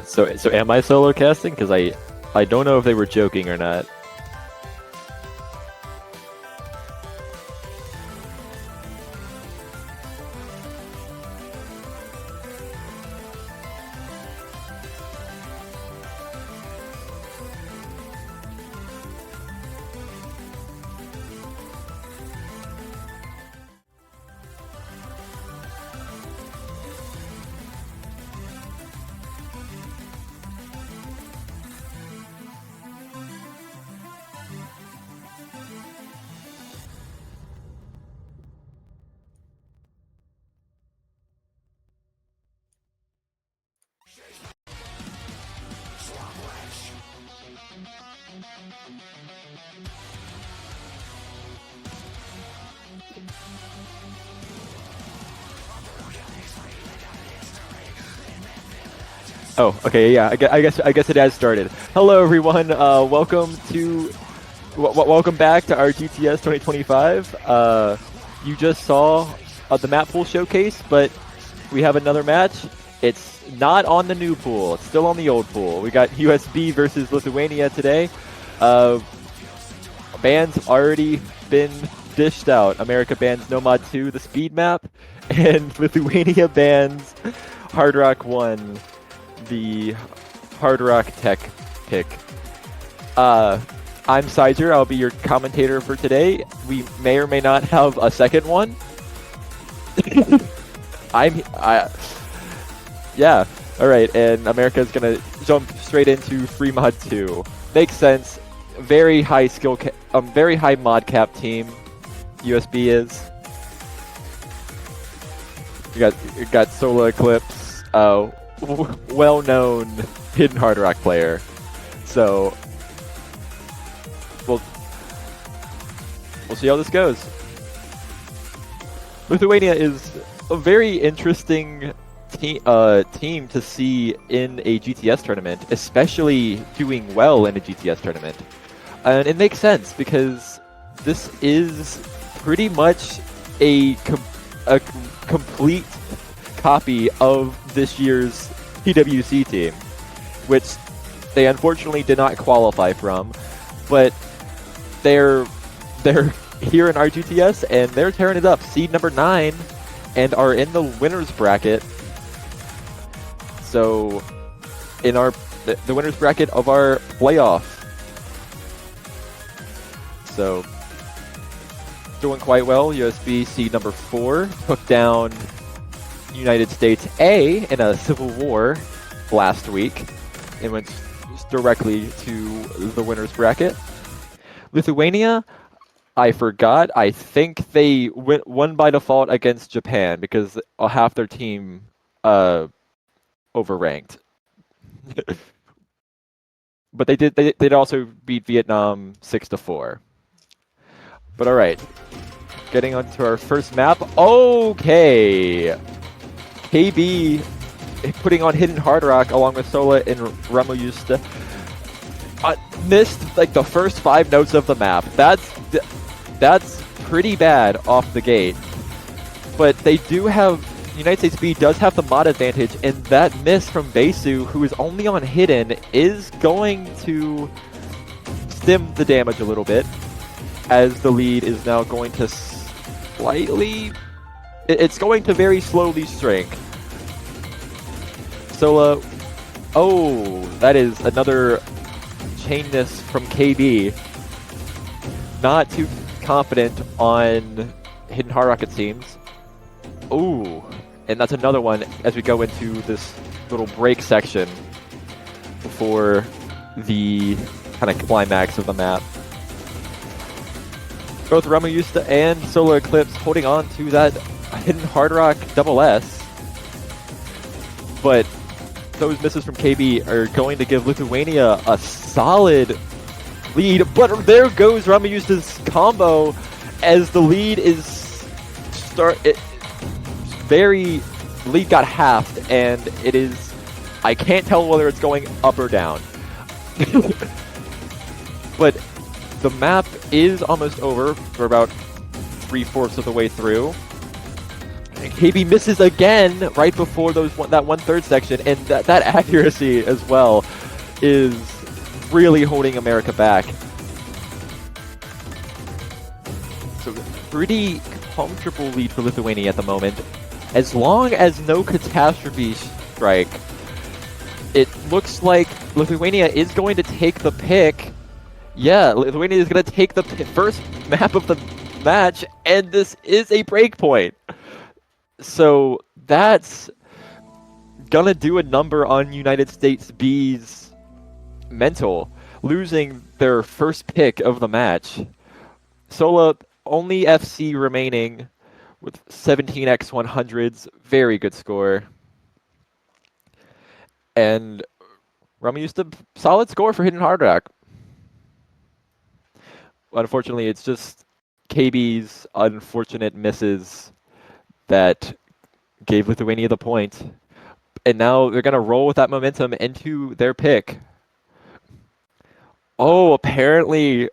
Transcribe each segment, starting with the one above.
So am I solo casting? Because I don't know if they were joking or not. Oh, okay, yeah. I guess it has started. Hello, everyone. Welcome back to rgts 2025. You just saw the map pool showcase, but we have another match. It's not on the new pool. It's still on the old pool. We got USB versus Lithuania today. Bans already been dished out. America bans Nomad 2, the speed map, and Lithuania bans Hard Rock 1. The Hard Rock Tech pick. I'm Sizer. I'll be your commentator for today. We may or may not have a second one. Yeah. All right, and America's gonna jump straight into Free Mod 2. Makes sense. Very high skill, very high mod cap team. USB is. You got Solar Eclipse. Well-known hidden Hard Rock player. So we'll see how this goes. Lithuania is a very interesting team to see in a GTS tournament, especially doing well in a GTS tournament. And it makes sense because this is pretty much a complete copy of this year's PWC team, which they unfortunately did not qualify from, but they're here in our GTS and they're tearing it up. Seed number 9 and are in the winners bracket. So in the winners bracket of our playoff. So doing quite well. USB seed number 4 took down United States A in a civil war last week and went directly to the winners bracket. Lithuania, I forgot. I think they won by default against Japan because half their team overranked. But they did also beat Vietnam 6-4. But all right, getting onto our first map. Okay. KB putting on Hidden Hard Rock along with Sola and Ramojusta. Missed like the first 5 notes of the map. That's pretty bad off the gate. But they do have, United States B does have the mod advantage, and that miss from Besu, who is only on Hidden, is going to stem the damage a little bit, as the lead is now going to slightly... It's going to very slowly shrink. Sola... Oh, that is another chain miss from KB. Not too confident on Hidden Hard Rock, it seems. Ooh, and that's another one as we go into this little break section before the kind of climax of the map. Both Ramojusta and Solar Eclipse holding on to that Hidden Hard Rock double S. But those misses from KB are going to give Lithuania a solid lead. But there goes Ramojusta's combo as the lead is lead got halved, and it is, I can't tell whether it's going up or down. But the map is almost over. We're about 3/4 of the way through. KB misses again right before that 1/3 section, and that accuracy as well is really holding America back. So pretty comfortable lead for Lithuania at the moment. As long as no catastrophe strike, it looks like Lithuania is going to take the pick. Yeah, Lithuania is going to take the first map of the match, and this is a breakpoint. So that's gonna do a number on United States B's mental, losing their first pick of the match. Sola, only FC remaining with 17x100s, very good score. And Rama used a solid score for Hidden Hard Rock. Unfortunately, it's just KB's unfortunate misses that gave Lithuania the point. And now they're going to roll with that momentum into their pick. Oh, apparently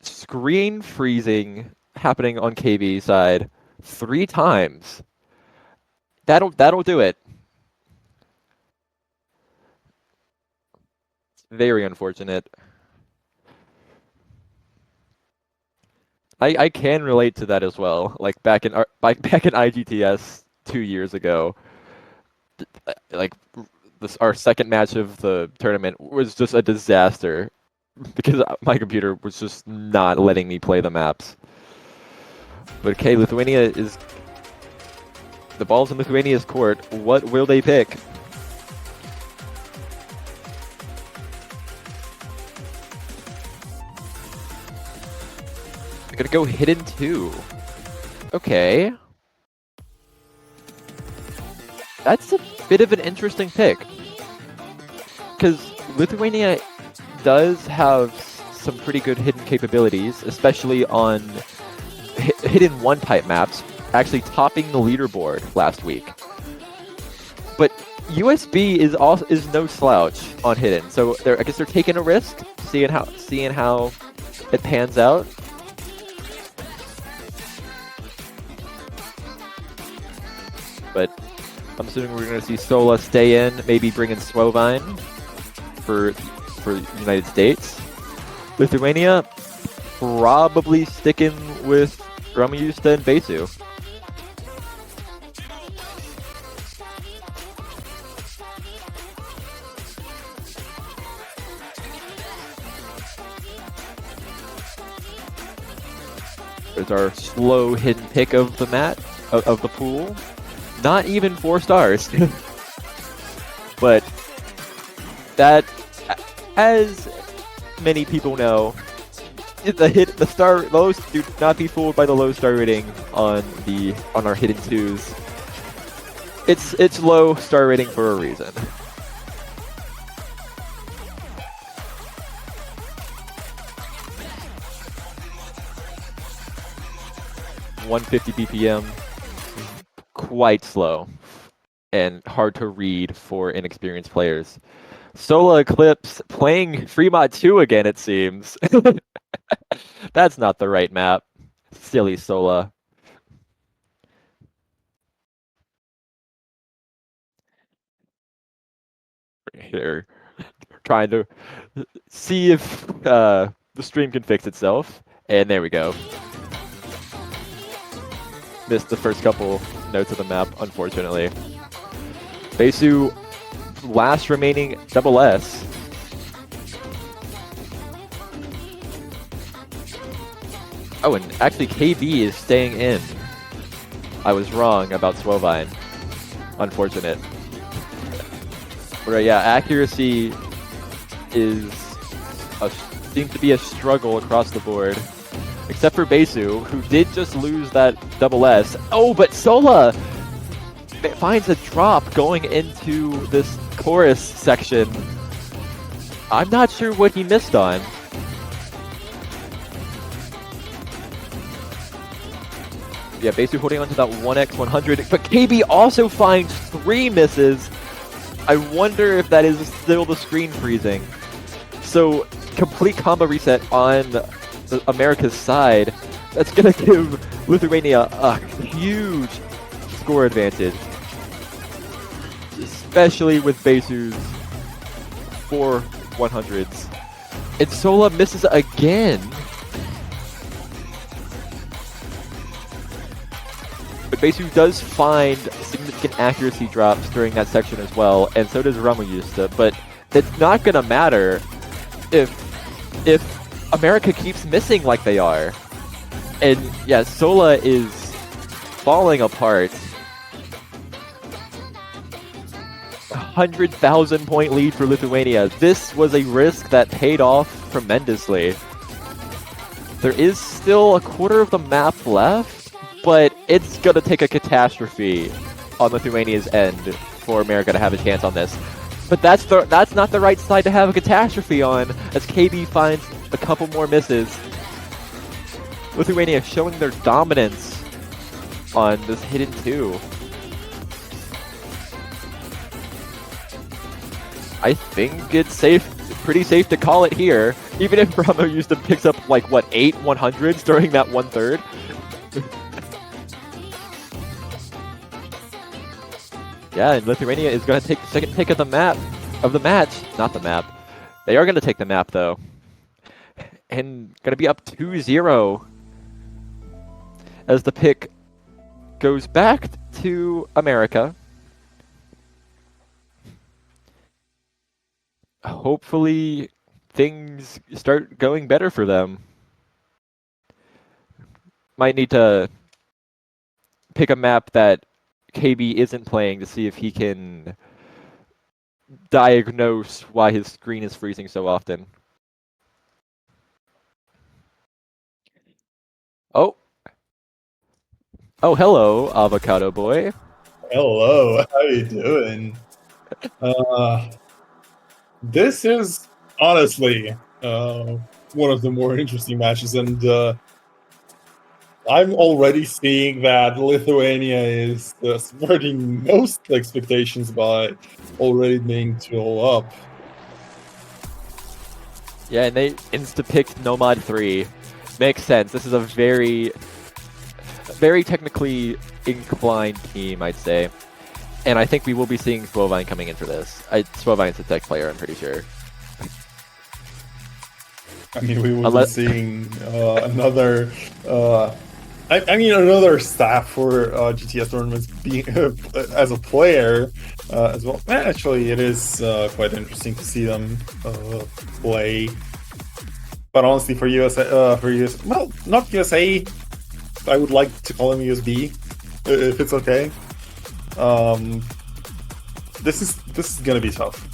screen freezing happening on KB's side 3 times. That'll do it. Very unfortunate. I can relate to that as well. Like back in IGTS 2 years ago, like our second match of the tournament was just a disaster because my computer was just not letting me play the maps. But okay, the ball's in Lithuania's court. What will they pick? They're gonna go Hidden 2. Okay. That's a bit of an interesting pick. Because Lithuania does have some pretty good hidden capabilities, especially on Hidden 1 type maps, actually topping the leaderboard last week. But USB is no slouch on Hidden, so I guess they're taking a risk, seeing how it pans out. But I'm assuming we're going to see Sola stay in, maybe bring in Swovine for United States. Lithuania probably sticking with Ramajusta and Besu. There's our slow hidden pick of the of the pool. Not even 4 stars. But that, as many people know, lows do not be fooled by the low star rating on our Hidden 2s. It's low star rating for a reason. .150 BPM. Quite slow and hard to read for inexperienced players. Sola Eclipse playing Fremont 2 again, it seems. That's not the right map. Silly Sola. Here, trying to see if the stream can fix itself. And there we go. Missed the first couple notes of the map, unfortunately. Besu, last remaining double S. Oh, and actually KB is staying in. I was wrong about Swovine. Unfortunate. But yeah, accuracy seems to be a struggle across the board. Except for Besu, who did just lose that double S. Oh, but Sola finds a drop going into this chorus section. I'm not sure what he missed on. Yeah, Besu holding on to that 1x100, but KB also finds 3 misses. I wonder if that is still the screen freezing. So, complete combo reset on America's side. That's gonna give Lithuania, a huge score advantage, especially with Besu's 4 100s. And Sola misses again. But Besu does find significant accuracy drops during that section as well, and so does Ramujusta, but it's not gonna matter if America keeps missing like they are. And yeah, Sola is falling apart. 100,000 point lead for Lithuania. This was a risk that paid off tremendously. There is still a quarter of the map left, but it's gonna take a catastrophe on Lithuania's end for America to have a chance on this. But that's not the right side to have a catastrophe on, as KB finds a couple more misses. Lithuania showing their dominance on this hidden 2. I think it's pretty safe to call it here, even if Ramujusta picks up like what 8 100s during that 1/3. Yeah, and Lithuania is going to take the second pick of the match. Not the map. They are going to take the map though, and going to be up 2-0 as the pick goes back to America. Hopefully things start going better for them. Might need to pick a map that KB isn't playing to see if he can diagnose why his screen is freezing so often. Oh, hello, Avocado Boy. Hello, how you doing? This is honestly one of the more interesting matches, and I'm already seeing that Lithuania is subverting most expectations by already being 2-0 up. Yeah, and they insta-picked Nomad 3. Makes sense. This is a very technically inclined team, I'd say. And I think we will be seeing Swovine coming in for this. Swovine's a tech player, I'm pretty sure. I mean, we will be seeing another... another staff for GTS tournaments being as a player as well. Actually, it is quite interesting to see them play. But honestly, for USA, well, not USA, I would like to call him USB, if it's okay. This is gonna be tough.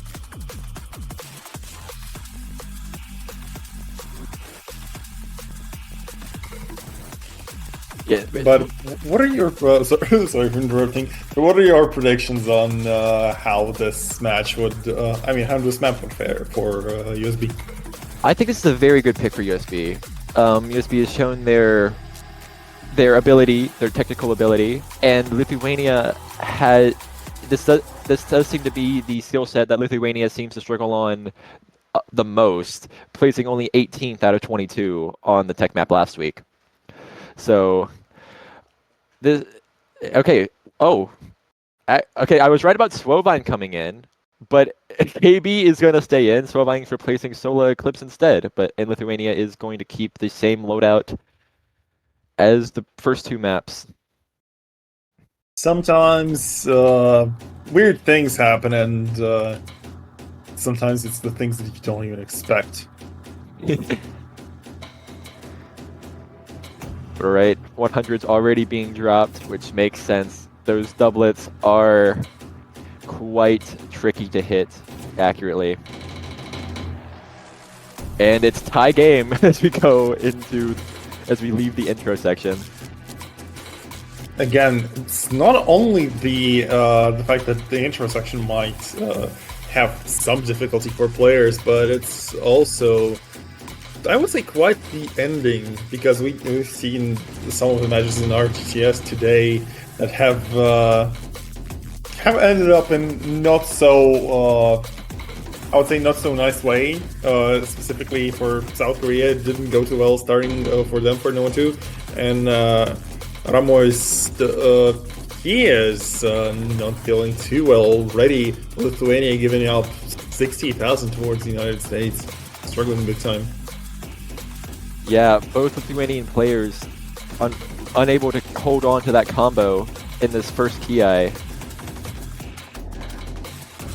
Yeah, but what are your sorry for interrupting? But what are your predictions on how this match would? How this map would fare for USB? I think this is a very good pick for USB. USB has shown their ability, their technical ability, and Lithuania had this does seem to be the skill set that Lithuania seems to struggle on the most, placing only 18th out of 22 on the tech map last week. So, this okay. Oh, okay. I was right about Swovine coming in, but KB is going to stay in. Swovine's replacing Sola Eclipse instead, and Lithuania is going to keep the same loadout as the first 2 maps. Sometimes weird things happen, and sometimes it's the things that you don't even expect. Right, 100's already being dropped, which makes sense. Those doublets are quite tricky to hit accurately. And it's tie game as we leave the intro section. Again, it's not only the fact that the intro section might have some difficulty for players, but it's also, I would say, quite the ending, because we've seen some of the matches in rgts today that have ended up in not so I would say not so nice way. Specifically for South Korea, it didn't go too well starting for them for No 1-2, and Ramos, he is not feeling too well already. Lithuania giving up 60,000 towards the United States. Struggling big time. Yeah, both Lithuanian players unable to hold on to that combo in this first Ki.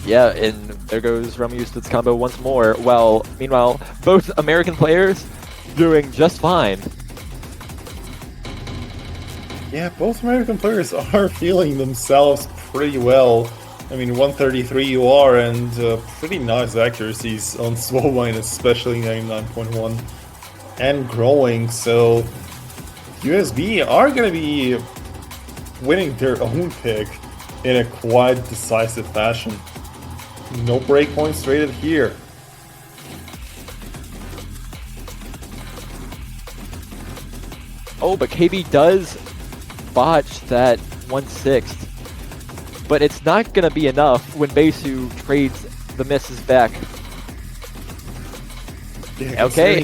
Yeah, and there goes Ramustat's combo once more. Well, meanwhile, both American players doing just fine. Yeah, both American players are feeling themselves pretty well. I mean, 133 you are, and pretty nice accuracies on Swolline, especially 99.1, and growing. So USB are going to be winning their own pick in a quite decisive fashion. No breakpoints traded here. Oh, but KB does botch that 1/6, but it's not going to be enough when Besu trades the misses back. Yeah, okay.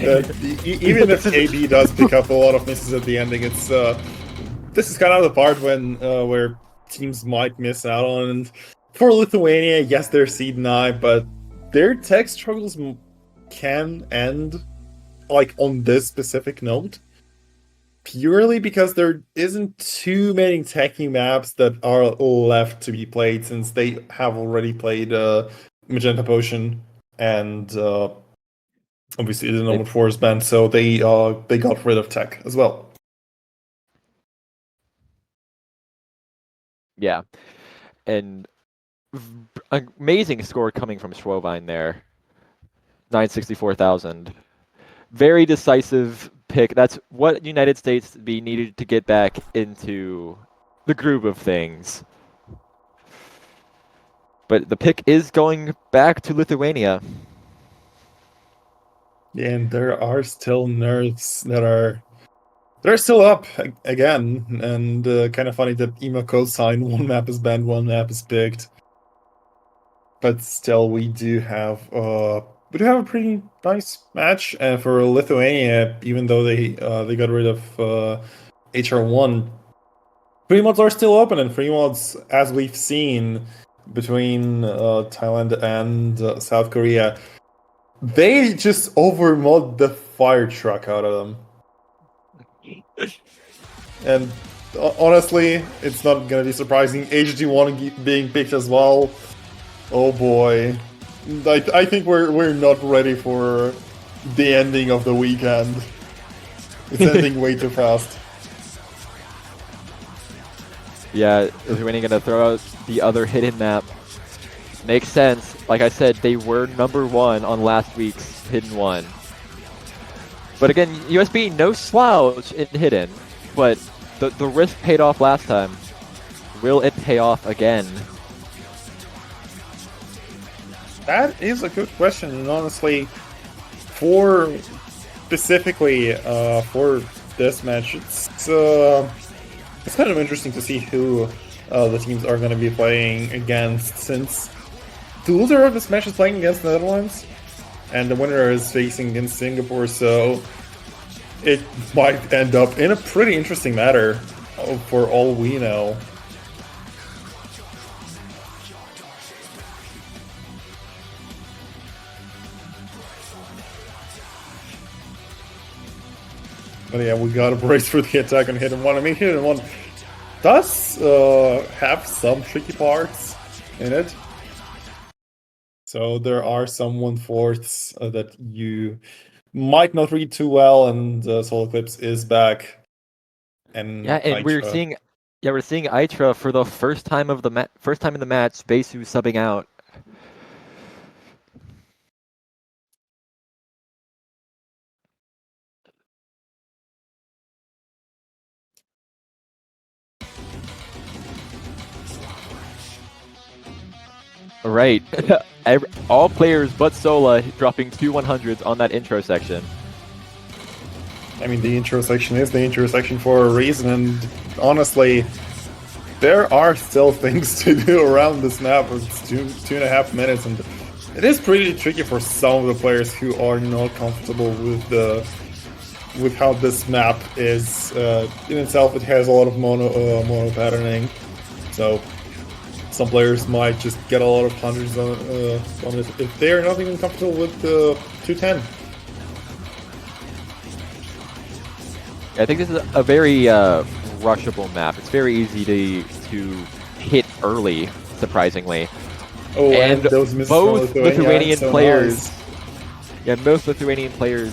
Even if KB does pick up a lot of misses at the ending, it's this is kind of the part when where teams might miss out on. And for Lithuania, yes, they're seed 9, but their tech struggles can end like on this specific note. Purely because there isn't too many techie maps that are left to be played, since they have already played Magenta Potion and obviously the normal Forest Band, so they got rid of tech as well. Yeah, and amazing score coming from Schwovine there. 964,000. Very decisive pick. That's what United States be needed to get back into the groove of things. But the pick is going back to Lithuania. Yeah, and there are still nerfs that are they're still up again, and kind of funny that Emo Cosine, one map is banned, one map is picked. But still, we do have a pretty nice match for Lithuania, even though they got rid of HR1. Free mods are still open, and free mods, as we've seen between Thailand and South Korea, they just overmod the fire truck out of them. And honestly, it's not gonna be surprising. HG1 being picked as well. Oh boy, I think we're not ready for the ending of the weekend. It's ending way too fast. Yeah, Lithuania gonna throw out the other hidden map. Makes sense. Like I said, they were #1 on last week's hidden one. But again, USB no slouch in hidden, but the risk paid off last time. Will it pay off again? That is a good question, and honestly, for specifically for this match, it's kind of interesting to see who the teams are going to be playing against, since the loser of this match is playing against the Netherlands, and the winner is facing against Singapore, so it might end up in a pretty interesting matter for all we know. But yeah, we got a brace for the attack on Hidden 1. I mean, Hidden 1 does have some tricky parts in it. So there are some 1/4s that you might not read too well, and Soul Eclipse is back. And yeah, and we're seeing Itra for the first time in the match. Besu subbing out. Right. All players but Sola dropping 2 100s on that intro section. I mean, the intro section is the intro section for a reason, and honestly, there are still things to do around this map. It's 2.5 minutes, and it is pretty tricky for some of the players who are not comfortable with with how this map is in itself, it has a lot of mono patterning, so some players might just get a lot of hundreds on it if they're not even comfortable with the 210. I think this is a very rushable map. It's very easy to hit early, surprisingly. Oh, and those misses both from Lithuanian so players, nice. yeah, most Lithuanian players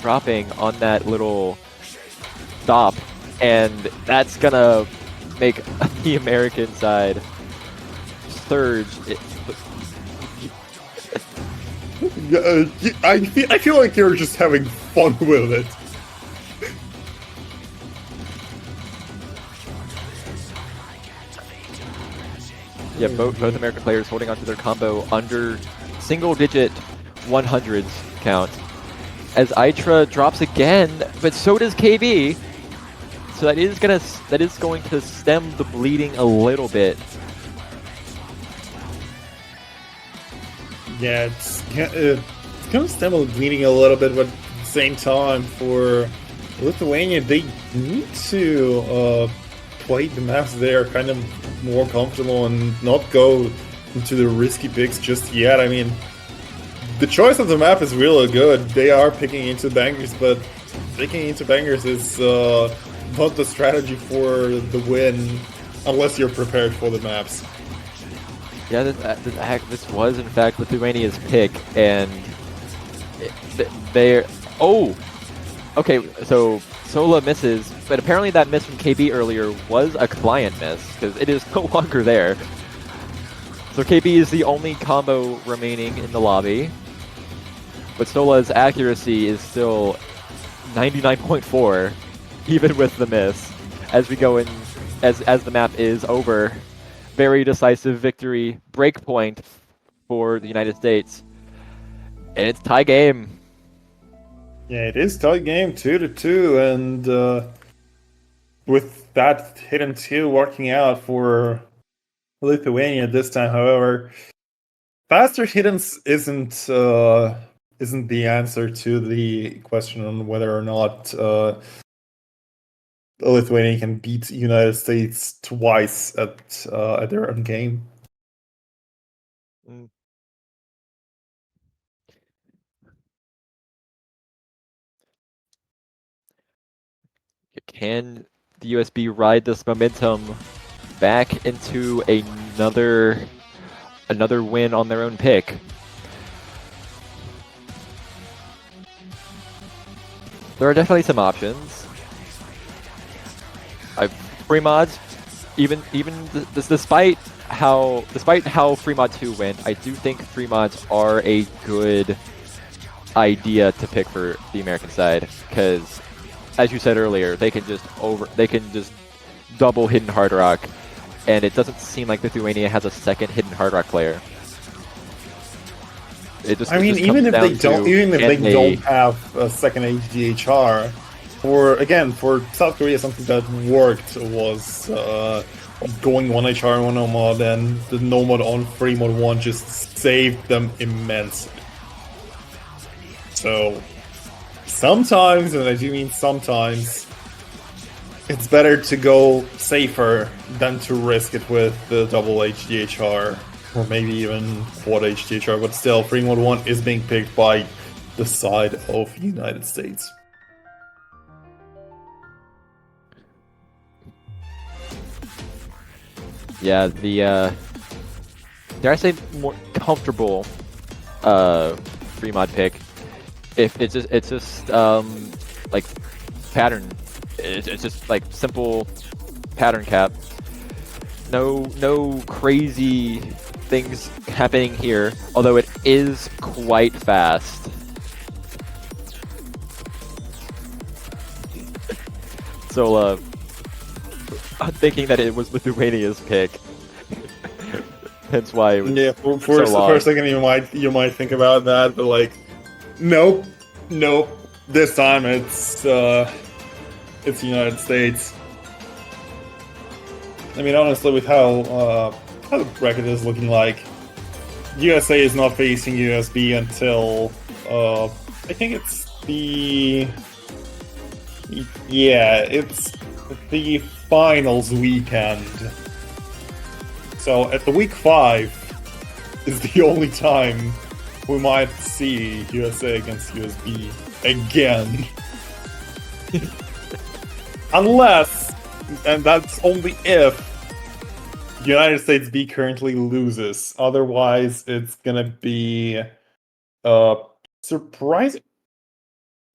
dropping on that little stop, and that's gonna make the American side surge. I feel like you're just having fun with it. Yeah, both American players holding onto their combo under single-digit 100s count. As Itra drops again, but so does KB. So that is going to stem the bleeding a little bit. Yeah, it's gonna stem the bleeding a little bit, but at the same time, for Lithuania, they need to play the maps they are kind of more comfortable and not go into the risky picks just yet. I mean, the choice of the map is really good. They are picking into bangers, but picking into bangers is not the strategy for the win unless you're prepared for the maps. Yeah, this was in fact Lithuania's pick, and they're... Oh! Okay, so Sola misses, but apparently that miss from KB earlier was a client miss, because it is no longer there. So KB is the only combo remaining in the lobby, but Sola's accuracy is still 99.4, even with the miss, as we go in, as the map is over. Very decisive victory, break point for the United States, and it's tie game. Yeah, it is tie game 2-2, and with that hidden 2 working out for Lithuania this time, however, faster hiddens isn't the answer to the question on whether or not Lithuania can beat the United States twice at their own game. Mm. Can the USB ride this momentum back into another win on their own pick? There are definitely some options. Free mods, even despite how free mod 2 went, I do think free mods are a good idea to pick for the American side, because as you said earlier, they can just double hidden hard rock, and it doesn't seem like Lithuania has a second hidden hard rock player. Even if they don't have a second HDHR, for South Korea, something that worked was going 1HR and 1 no mod, and the no mod on free mod 1 just saved them immensely. So sometimes, and I do mean sometimes, it's better to go safer than to risk it with the double HDHR, or maybe even quad HDHR, but still, free mod 1 is being picked by the side of the United States. Yeah, dare I say more comfortable free mod pick. If it's just like pattern, it's just like simple pattern cap. No crazy things happening here, although it is quite fast. So I'm thinking that it was Lithuania's pick. Hence why it was for a second you might think about that, but like, nope. This time it's the United States. I mean, honestly, with how the bracket is looking like, USA is not facing USB until I think it's the Yeah, it's the finals weekend. So at the week 5 is the only time we might see USA against USB again. Unless, and that's only if, United States B currently loses. Otherwise, it's gonna be surprising.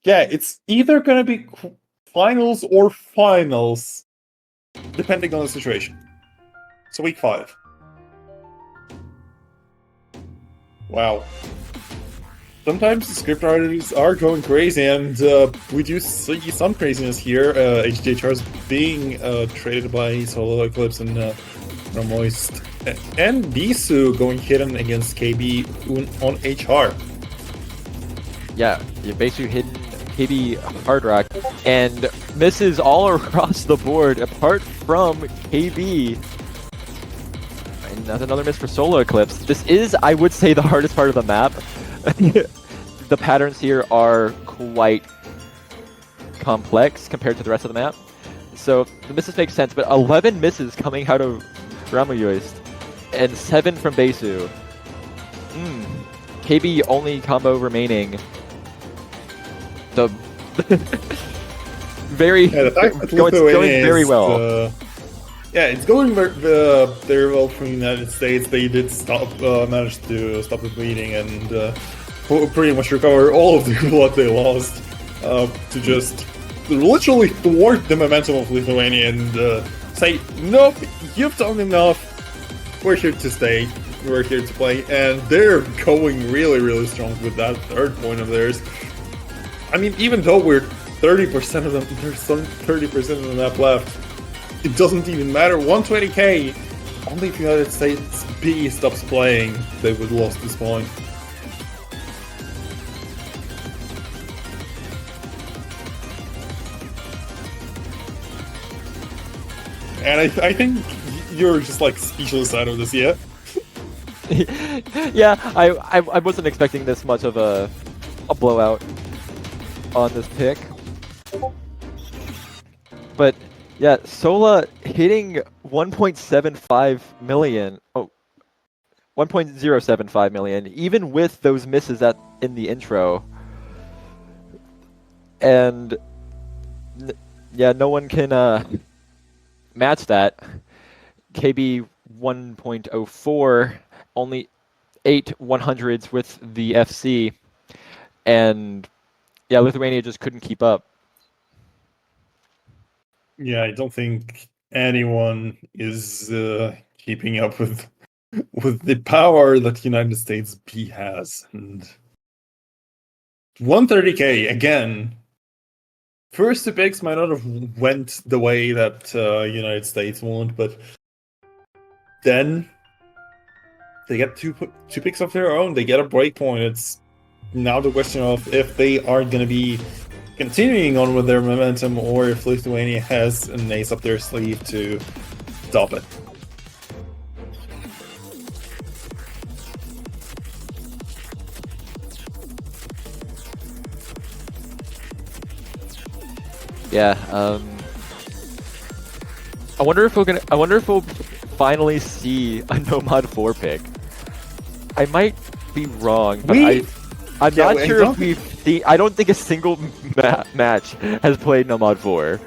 Yeah, it's either gonna be finals or finals, depending on the situation. So week 5. Wow. Sometimes the script writers are going crazy, and we do see some craziness here. HDHRs being traded by Solo Eclipse and Moist, and Bisu going hidden against KB on HR. Yeah, you're basically hitting KB Hard Rock and misses all across the board apart from KB. And that's another miss for Solar Eclipse. This is, I would say, the hardest part of the map. The patterns here are quite complex compared to the rest of the map. So the misses make sense, but 11 misses coming out of Ramuyoist and 7 from Besu. KB only combo remaining. The very going very well. Yeah, it's going very well for the United States. They did manage to stop the bleeding and pretty much recover all of the blood they lost to just literally thwart the momentum of Lithuania and say, nope, you've done enough. We're here to stay. We're here to play. And they're going really, really strong with that third point of theirs. I mean, even though we're 30% of them, there's some 30% of the map left. It doesn't even matter. 120k. Only if United States B stops playing, they would lost this point. And I think you're just like speechless out of this, yeah? Yeah, I wasn't expecting this much of a blowout on this pick. But yeah, Sola hitting 1.75 million. Oh, 1.075 million, even with those misses in the intro. And yeah, no one can match that. KB 1.04, only 8 100s with the FC, and yeah, Lithuania just couldn't keep up. Yeah, I don't think anyone is keeping up with the power that United States B has. And 130k again. First two picks might not have went the way that United States want, but then they get two picks of their own. They get a breakpoint. It's now the question of if they are going to be continuing on with their momentum or if Lithuania has an ace up their sleeve to stop it. Yeah, I wonder if we'll finally see a Nomad 4 pick. I might be wrong, but I'm not sure if we've seen. I don't think a single match has played Nomad 4.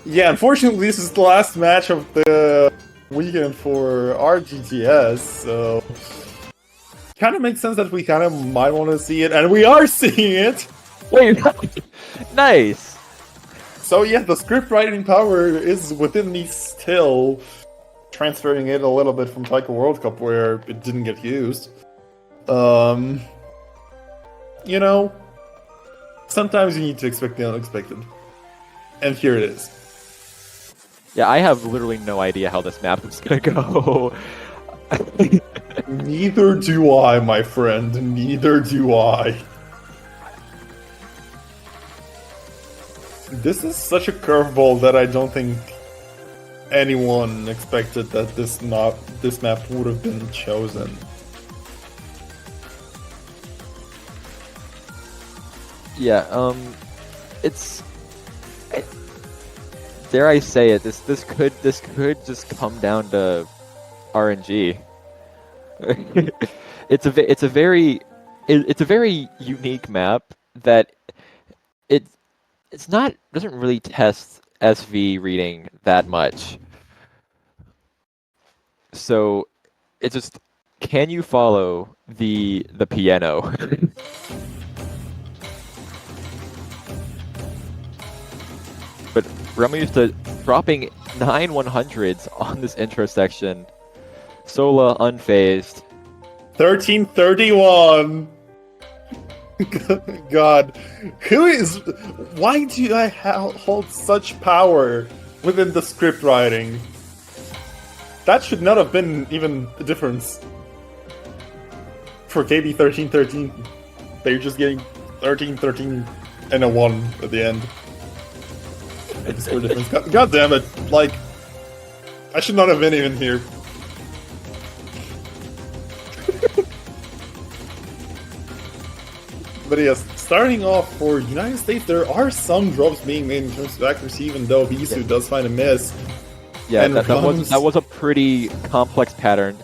Yeah, unfortunately, this is the last match of the weekend for rgts, so kind of makes sense that we kind of might want to see it, and we are seeing it. Wait, nice. So yeah, the script writing power is within me still, transferring it a little bit from Taiko World Cup where it didn't get used. You know, sometimes you need to expect the unexpected. And here it is. Yeah, I have literally no idea how this map is gonna go. Neither do I, my friend. Neither do I. This is such a curveball that I don't think anyone expected that this map would have been chosen. Yeah, it's dare I say it, this could just come down to RNG. It's a very unique map that it it's not doesn't really test SV reading that much. So it just can you follow the piano? But Remu used to dropping 9 100s on this intro section. Sola unfazed. 1331. God, who is? Why do I hold such power within the script writing? That should not have been even a difference for KB 1313. They're just getting 1313 and a 1 at the end. The score difference. God damn it! Like, I should not have been even here. But yes, starting off for United States, there are some drops being made in terms of accuracy, even though Visu does find a miss. Yeah, that was a pretty complex pattern.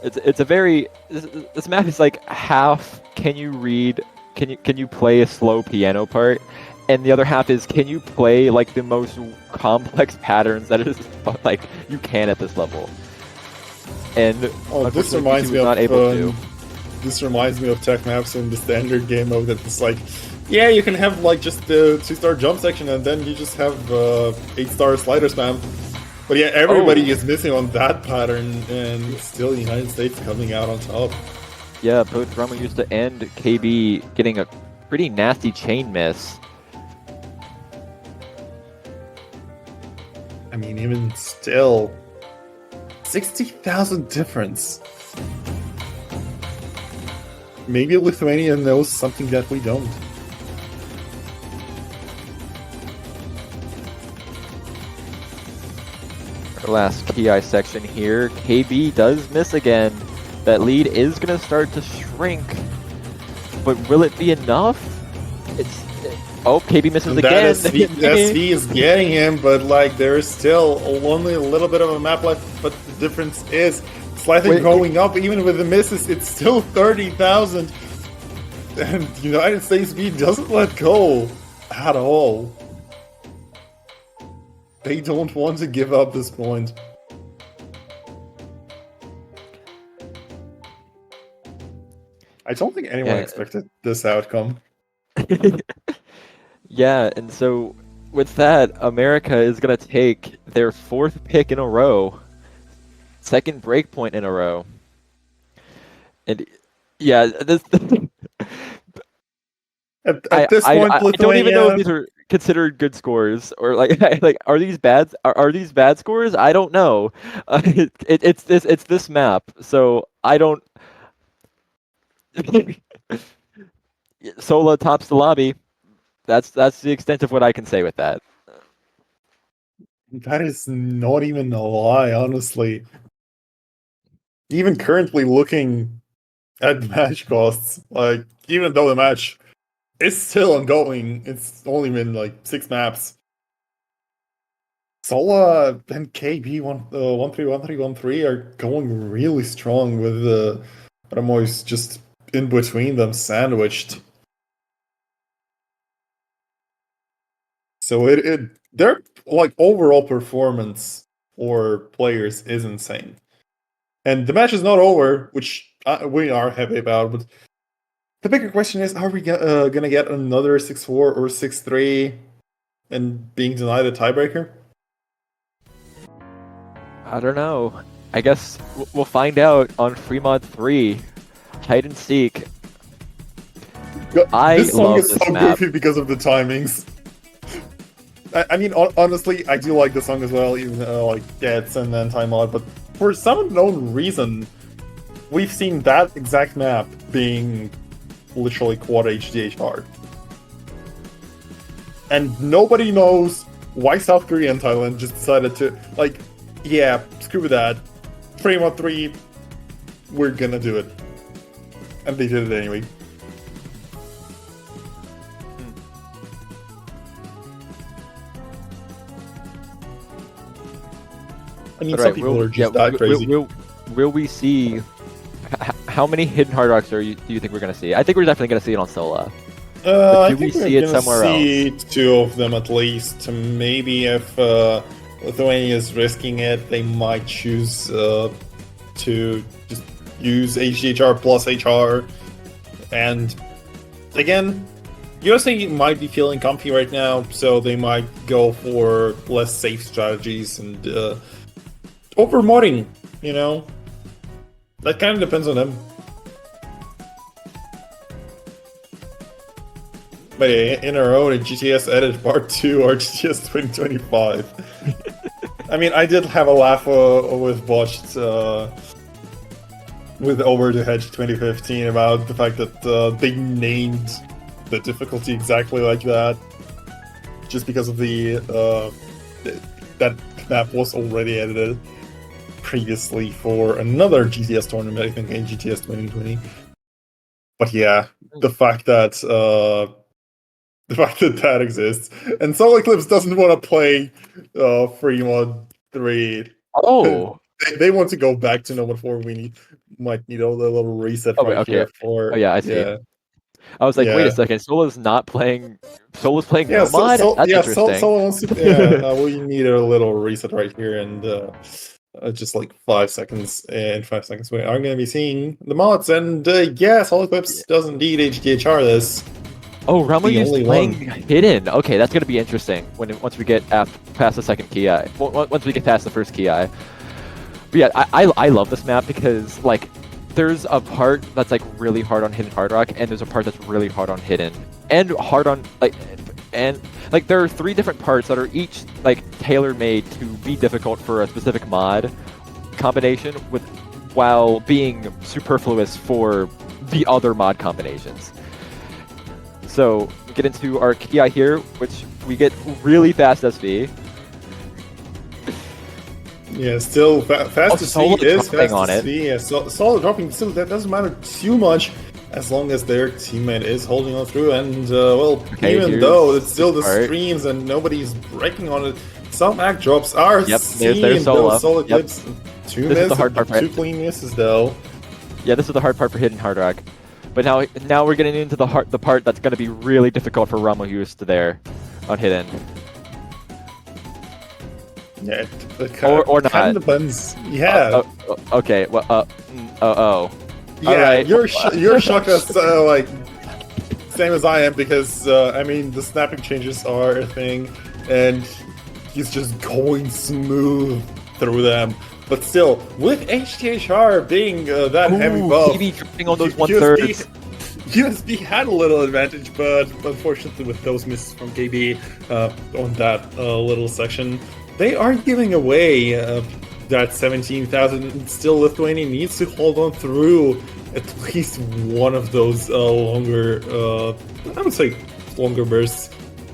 It's a very this map is like half. Can you read? Can you play a slow piano part? And the other half is can you play like the most complex patterns that is like you can at this level. And this reminds me of this reminds me of tech maps in the standard game mode that it's like, yeah, you can have like just the 2-star jump section and then you just have 8-star slider spam. But yeah, everybody is missing on that pattern, and still United States coming out on top. Yeah, both Rama used to end KB getting a pretty nasty chain miss. I mean, even still, 60,000 difference. Maybe Lithuania knows something that we don't. Our last KI section here. KB does miss again. That lead is going to start to shrink. But will it be enough? KB misses again. SV is getting him, but like there's still only a little bit of a map left. But the difference is slightly going up. Even with the misses, it's still 30,000. And United States V doesn't let go at all. They don't want to give up this point. I don't think anyone expected this outcome. Yeah, and so with that, America is going to take their 4th pick in a row, 2nd breakpoint in a row. And yeah, this at this point, I don't even know if these are considered good scores or like are these bad? Are these bad scores? I don't know. It's this map, so I don't. Sola tops the lobby. That's the extent of what I can say with that. That is not even a lie, honestly. Even currently looking at match costs, like even though the match is still ongoing, it's only been like 6 maps. Sola and KB 131313 are going really strong with Ramoy's just in between them, sandwiched. So their like overall performance for players is insane, and the match is not over, which we are happy about. But the bigger question is: are we gonna get another 6-4 or 6-3, and being denied a tiebreaker? I don't know. I guess we'll find out on Fremont 3, hide and seek. This song is so goofy because of the timings. I mean, honestly, I do like the song as well, even like Gets and then Time Out, but for some unknown reason, we've seen that exact map being literally quad HDH hard. And nobody knows why South Korea and Thailand just decided to, like, yeah, screw that. Fremont 3, we're gonna do it. And they did it anyway. I mean, But some right, people are just that crazy. will we see how many hidden hard rocks do you think we're gonna see? I think we're definitely gonna see it on Sola. But I do we think we're see it gonna somewhere see else? 2 of them at least. Maybe if Lithuania is risking it, they might choose to just use HDHR plus HR. And again, USA might be feeling comfy right now, so they might go for less safe strategies and over modding. You know, that kind of depends on them. But yeah, in our own GTS Edit Part 2 or GTS 2025. I mean, I did have a laugh with Botched with Over the Hedge 2015 about the fact that they named the difficulty exactly like that just because of that map was already edited previously for another GTS tournament, I think in GTS 2020. But yeah, the fact that that exists, and Soul Eclipse doesn't want to play free mod 3. Oh, They want to go back to number 4. Might need a little reset wait, right okay. here for Oh yeah, I see. yeah. I was like, wait a Yeah. second, Solo's not playing. Solo's playing Yeah, no mod. That's interesting. Someone wants to. Yeah, we need a little reset right here, and just like 5 seconds. In 5 seconds, we are going to be seeing the mods, and yeah, Solid Yeah. Clips does indeed HDHR this. Oh, Ramo The used only playing one. hidden. Okay, that's gonna be interesting once we get past the second key eye. Once we get past the first key eye. But yeah, I love this map because like there's a part that's like really hard on hidden hard rock, and there's a part that's really hard on hidden, and hard on and there are 3 different parts that are each like tailor made to be difficult for a specific mod combination while being superfluous for the other mod combinations. So we get into our key eye here, which we get really fast SV. Yeah, still fast to see is fast on to it. see. Yeah, solid dropping. Still, that doesn't matter too much as long as their teammate is holding on through. And well, Okay, even though it's still the part. streams and nobody's breaking on it, some act drops are seen. There's Solo. Those solid clips. 2 misses, the hard part, 2 clean misses though. Yeah, this is the hard part for hidden hard rock. But now we're getting into the part that's going to be really difficult for Ramo Hughes there on hidden. Yeah, it kind of depends. Yeah. Okay. Well. Yeah, right. you're shocked as like same as I am because I mean the snapping changes are a thing, and he's just going smooth through them. But still, with HTHR being that heavy buff, KB dripping on those 1/3. USB had a little advantage, but unfortunately with those misses from KB on that little section, they are giving away that 17,000. Still, Lithuania needs to hold on through at least one of those longer, I would say longer bursts.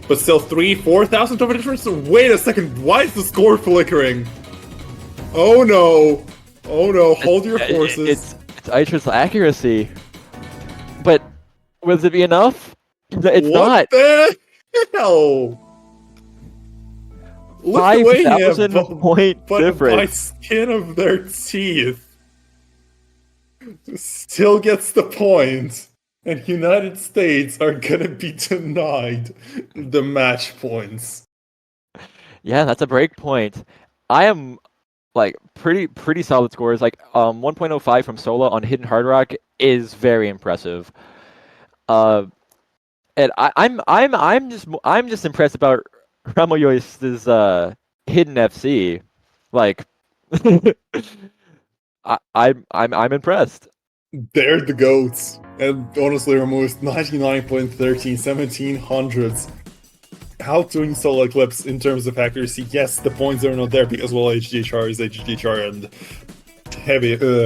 But still, 3,000-4,000 over difference. Wait a second, why is the score flickering? Oh no! Oh no! Hold your horses. It's Itra's accuracy. But will it be enough? It's not. What the hell? 5,000 point difference. By skin of their teeth, still gets the point, and United States are gonna be denied the match points. Yeah, that's a break point. I am like pretty solid scores. Like 1.05 from Sola on hidden hard rock is very impressive. And I'm just impressed about Ramoyo's hidden FC. Like I'm impressed. They're the goats, and honestly, almost 99.13, 1700s. Outdoing Solar Eclipse in terms of accuracy. Yes, the points are not there because well, HDHR is HDHR and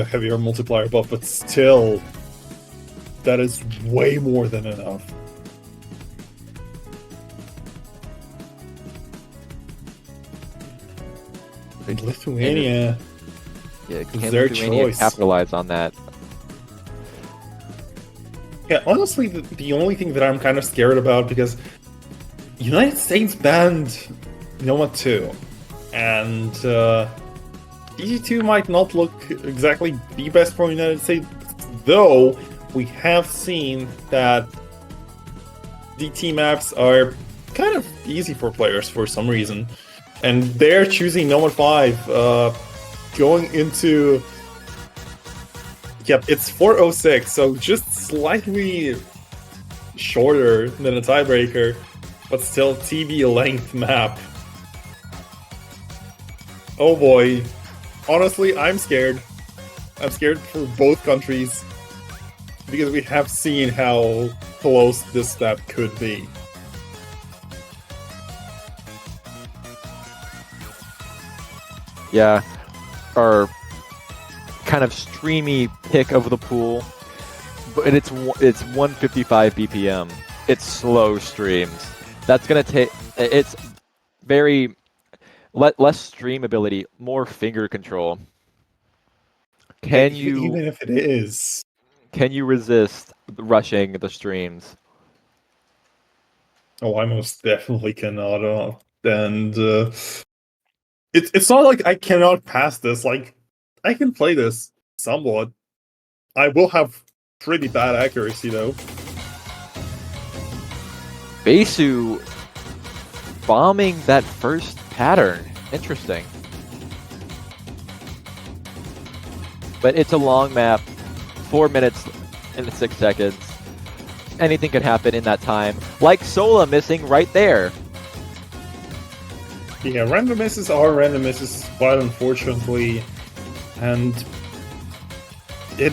heavier multiplier buff, but still, that is way more than enough. And Lithuania, can their Lithuania choice. capitalize on that? Yeah, honestly, the only thing that I'm kind of scared about because United States banned Noma 2, and DG2 might not look exactly the best for United States, though we have seen that DT maps are kind of easy for players for some reason. And they're choosing Nomad 5, going into... Yep, it's 406, so just slightly shorter than a tiebreaker, but still TB length map. Oh boy. Honestly, I'm scared. I'm scared for both countries, because we have seen how close this step could be. Yeah, our kind of streamy pick of the pool, but it's 155 BPM. It's slow streams. That's gonna take. It's very less stream ability, more finger control. Can you even if it is? Can you resist rushing the streams? Oh, I most definitely cannot. And it's not like I cannot pass this. Like, I can play this somewhat. I will have pretty bad accuracy, though. Besu bombing that first pattern. Interesting. But it's a long map. 4 minutes and 6 seconds. Anything can happen in that time. Like Sola missing right there. Yeah, random misses are random misses, quite unfortunately. And it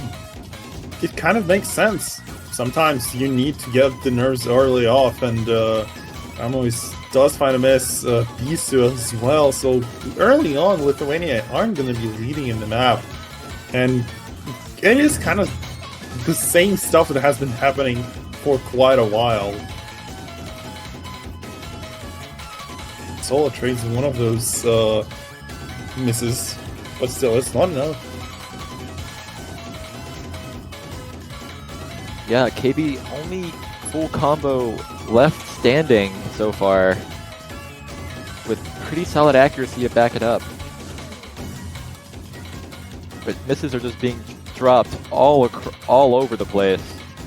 kind of makes sense. Sometimes you need to get the nerves early off, and Ramos does find a miss, Bisu as well. So early on, Lithuania aren't going to be leading in the map. And it is kind of the same stuff that has been happening for quite a while. Sola trades one of those misses, but still, it's not enough. Yeah, KB only full combo left standing so far, with pretty solid accuracy to back it up. But misses are just being dropped all over the place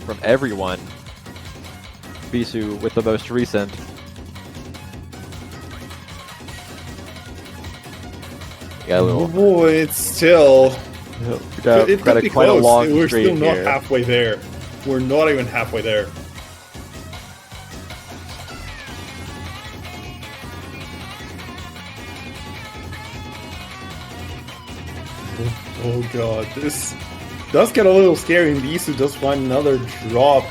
from everyone. Bisu with the most recent. Got a little. Oh boy, it's still. Got It quite a long We're streak still not here. halfway there. We're not even halfway there. Oh god, this does get a little scary, and Bisu does find another drop,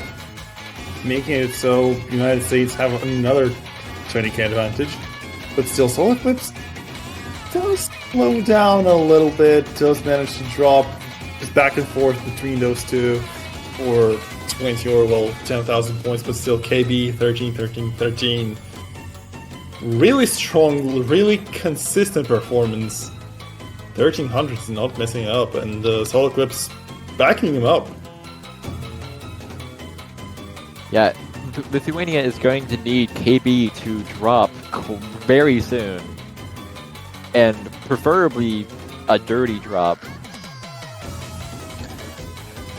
making it so United States have another 20k advantage. But still, Solar Eclipse does slow down a little bit, does manage to drop just back and forth between those two for 20 or, well, 10,000 points, but still KB 13, 13, 13. Really strong, really consistent performance. 1300 is not messing up, and Solar Eclipse backing him up. Yeah, Lithuania is going to need KB to drop very soon, and preferably a dirty drop.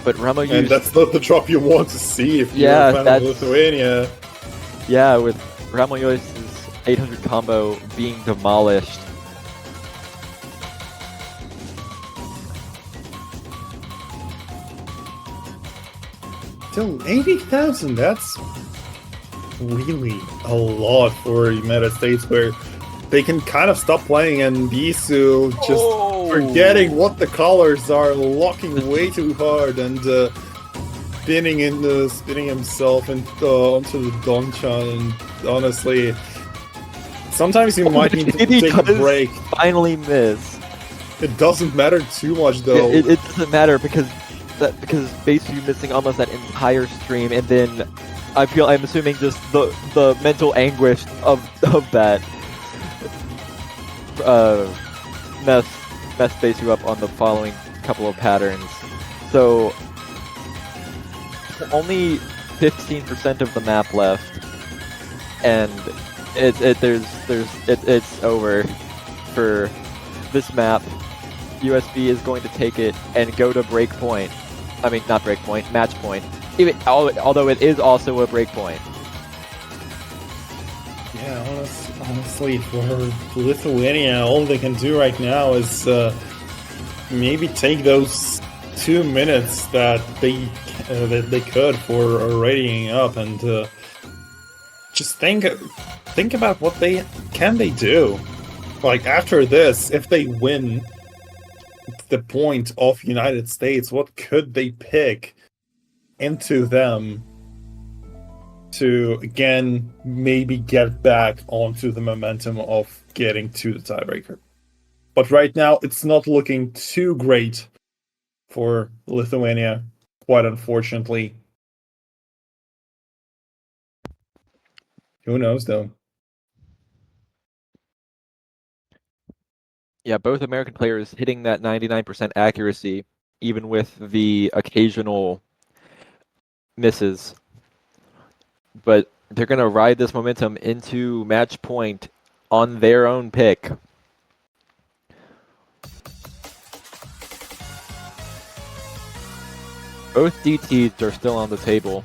But Ramo used... And that's not the drop you want to see if you're a fan of Lithuania. Yeah, with Ramo Yois's 800 combo being demolished. Still, 80,000, that's really a lot for the United States, where they can kind of stop playing and Bisu just forgetting what the colors are, locking way too hard, and spinning himself onto the Donchan. And honestly, sometimes you might need to take a break. Finally miss. It doesn't matter too much though. It doesn't matter because basically missing almost that entire stream, and then I'm assuming just the mental anguish of that messed Besu up on the following couple of patterns. So only 15% of the map left, and it's over for this map. USB is going to take it and go to break point. I mean, not break point, match point. Even, although it is also a break point. Yeah, honestly, for Lithuania, all they can do right now is maybe take those 2 minutes that they could for readying up and just think about what they do. Like, after this, if they win the point of United States, what could they pick into them to, again, maybe get back onto the momentum of getting to the tiebreaker? But right now, it's not looking too great for Lithuania, quite unfortunately. Who knows, though? Yeah, both American players hitting that 99% accuracy, even with the occasional misses. But they're going to ride this momentum into match point on their own pick. Both DTs are still on the table.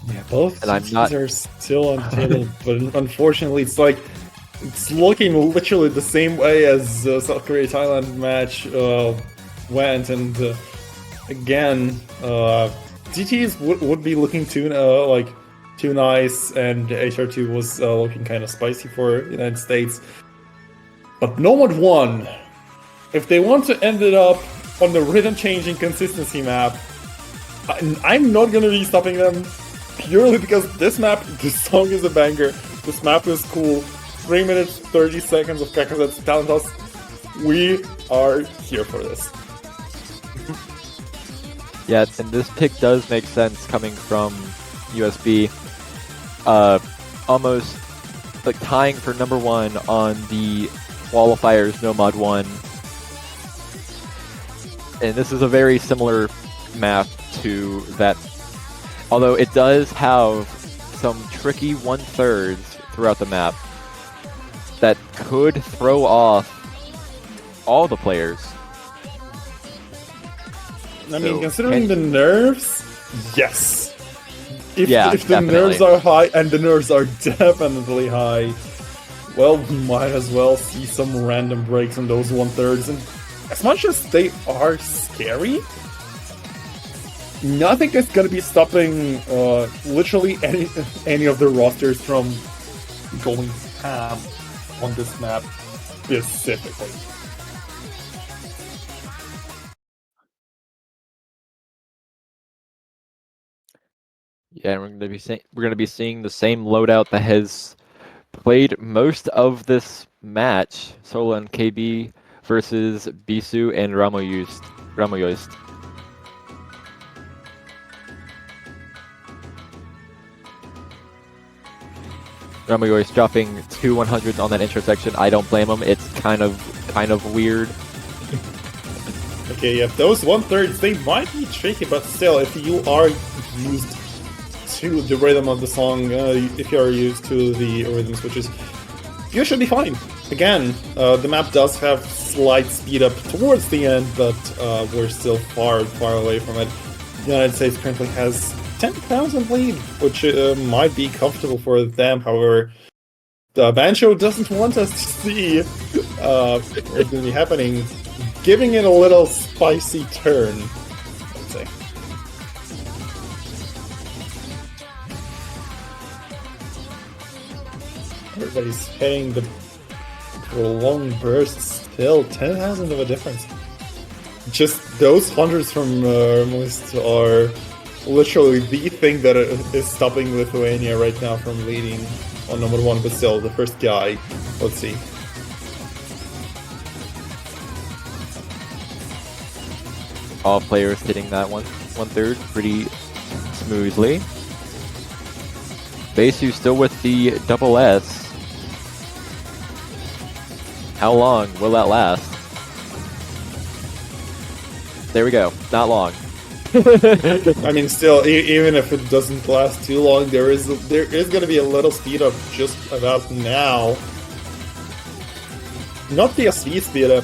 Yeah, both DTs are still on the table, but unfortunately, it's looking literally the same way as South Korea-Thailand match went, and again, DTs would be looking too nice, and HR2 was looking kind of spicy for United States, but no one won. If they want to end it up on the rhythm-changing consistency map, I'm not gonna be stopping them, purely because this song is a banger, this map is cool. 3 minutes, 30 seconds of Kakazet's talent us. We are here for this. Yeah, and this pick does make sense coming from USB. Almost like tying for number 1 on the qualifiers No Mod 1. And this is a very similar map to that, although it does have some tricky 1/3 throughout the map that could throw off all the players. I mean, considering the nerves, yes. If the definitely. nerves are high, and the nerves are definitely high, well, we might as well see some random breaks in those 1/3. And as much as they are scary, nothing is going to be stopping literally any of the rosters from going ham on this map specifically. Yeah, we're going to be seeing the same loadout that has played most of this match. Sola and KB versus Bisu and Ramoyost. Ramoyost dropping 2 100s on that intersection. I don't blame him. It's kind of weird. Okay, yeah, those 1/3s, they might be tricky, but still, if you are used to the rhythm of the song, if you are used to the rhythm switches, you should be fine. Again, the map does have slight speed up towards the end, but we're still far away from it. The United States currently has 10,000 lead, which might be comfortable for them. However, the Bancho doesn't want us to see what's going to be happening, giving it a little spicy turn, I'd say. Everybody's hitting the prolonged bursts still. 10,000 of a difference. Just those hundreds from Moist are literally the thing that is stopping Lithuania right now from leading on number 1, but still, the first guy. Let's see. All players hitting that 1/3 pretty smoothly. Basu still with the double S. How long will that last? There we go. Not long. I mean, still, even if it doesn't last too long, there is going to be a little speed up just about now. not the SV speed up,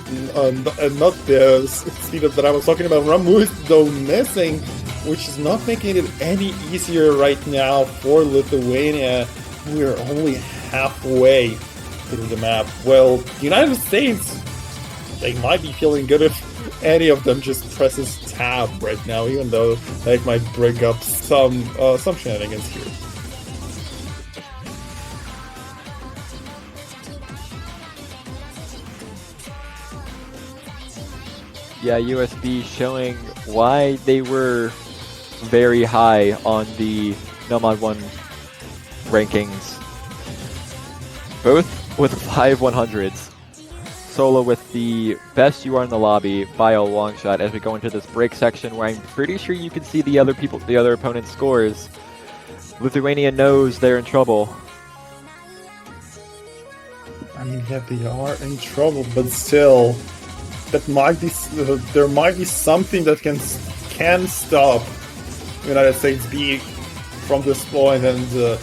not the speed up that I was talking about. Ramu is though missing, which is not making it any easier right now for Lithuania. We're only halfway through the map. Well, the United States, they might be feeling good if any of them just presses tab right now, even though that might bring up some shenanigans here. Yeah, USB showing why they were very high on the Nomad 1 rankings. Both with 5 100s. Solo with the best you are in the lobby by a long shot as we go into this break section where I'm pretty sure you can see the other opponent's scores. Lithuania knows they're in trouble. I mean, yeah, they are in trouble, but still, that might be there might be something that can stop the United States B from this point, and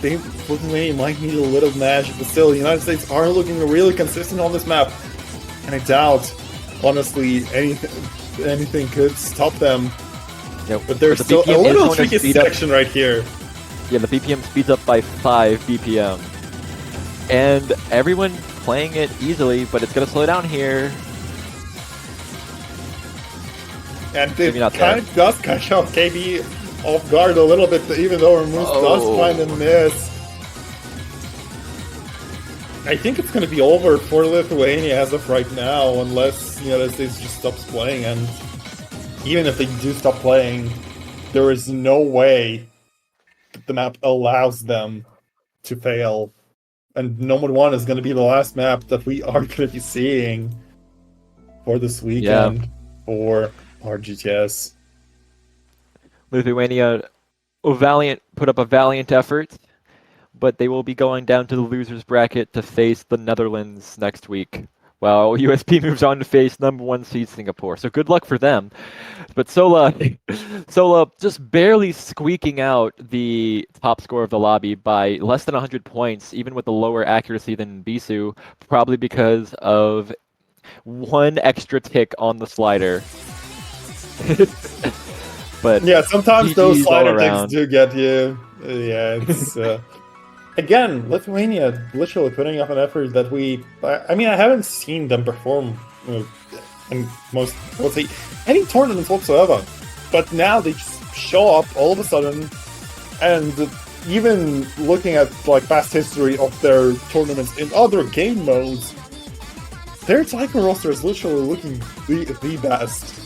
Lithuania might need a little magic, but still, the United States are looking really consistent on this map, and I doubt, honestly, anything could stop them. Yep. But there's still a little tricky section right here. Yeah, the BPM speeds up by 5 BPM. And everyone playing it easily, but it's going to slow down here. And it kind of does catch off KB off guard a little bit, even though Ramus does find a miss. I think it's going to be over for Lithuania as of right now, unless the United States just stops playing. And even if they do stop playing, there is no way that the map allows them to fail. And Nomad 1 is going to be the last map that we are going to be seeing for this weekend for rgts. Lithuania put up a valiant effort, but they will be going down to the losers bracket to face the Netherlands next week, while USP moves on to face number 1 seed Singapore. So good luck for them. But Sola just barely squeaking out the top score of the lobby by less than 100 points, even with a lower accuracy than Bisu, probably because of 1 extra tick on the slider. But yeah, sometimes GG's those slider ticks do get you. Yeah, it's again, Lithuania literally putting up an effort that I mean, I haven't seen them perform in most, let's say, any tournaments whatsoever. But now they just show up all of a sudden, and even looking at like past history of their tournaments in other game modes, their Taiko roster is literally looking the best.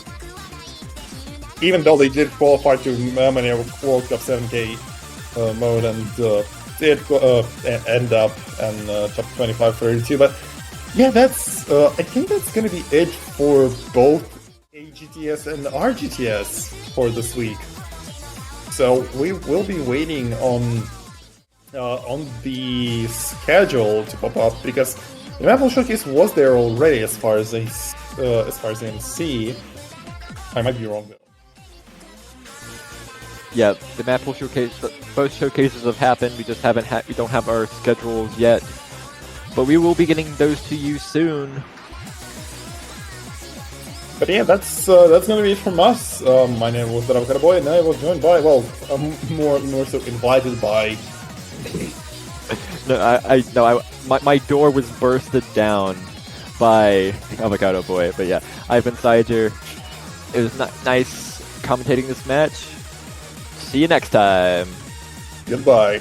Even though they did qualify to Germany World Cup 7K mode and did end up in top 25-32, but yeah, that's I think that's gonna be it for both AGTS and rgts for this week. So we will be waiting on the schedule to pop up, because the map showcase was there already, as far as I can see. I might be wrong though. Yeah, the map will showcase. Both showcases have happened. We just we don't have our schedules yet, but we will be getting those to you soon. But yeah, that's gonna be it from us. My name was Boy, and I was joined by, well, more so invited by. My door was bursted down by Avocado Boy. But yeah, I've been Sider. It was nice commentating this match. See you next time. Goodbye.